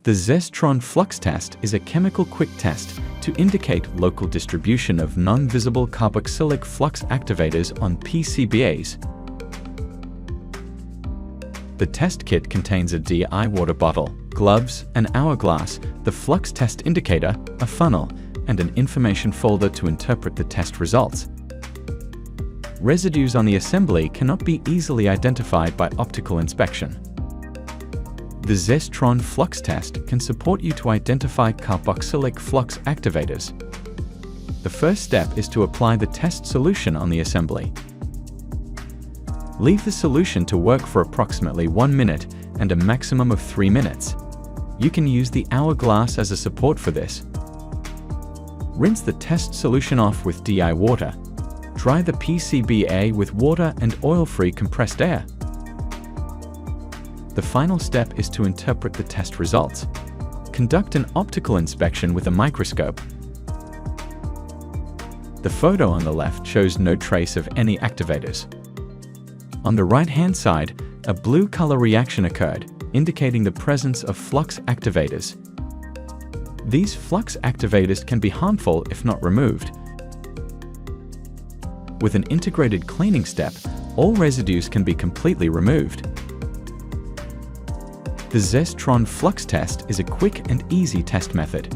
The ZESTRON Flux Test is a chemical quick test to indicate local distribution of non-visible carboxylic flux activators on PCBAs. The test kit contains a DI water bottle, gloves, an hourglass, the flux test indicator, a funnel, and an information folder to interpret the test results. Residues on the assembly cannot be easily identified by optical inspection. The ZESTRON Flux Test can support you to identify carboxylic flux activators. The first step is to apply the test solution on the assembly. Leave the solution to work for approximately 1 minute and a maximum of 3 minutes. You can use the hourglass as a support for this. Rinse the test solution off with DI water. Dry the PCBA with water and oil-free compressed air. The final step is to interpret the test results. Conduct an optical inspection with a microscope. The photo on the left shows no trace of any activators. On the right-hand side, a blue color reaction occurred, indicating the presence of flux activators. These flux activators can be harmful if not removed. With an integrated cleaning step, all residues can be completely removed. The ZESTRON Flux Test is a quick and easy test method.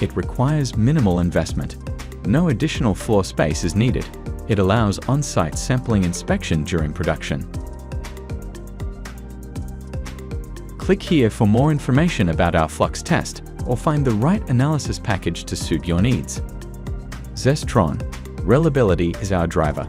It requires minimal investment. No additional floor space is needed. It allows on-site sampling inspection during production. Click here for more information about our flux test or find the right analysis package to suit your needs. ZESTRON, reliability is our driver.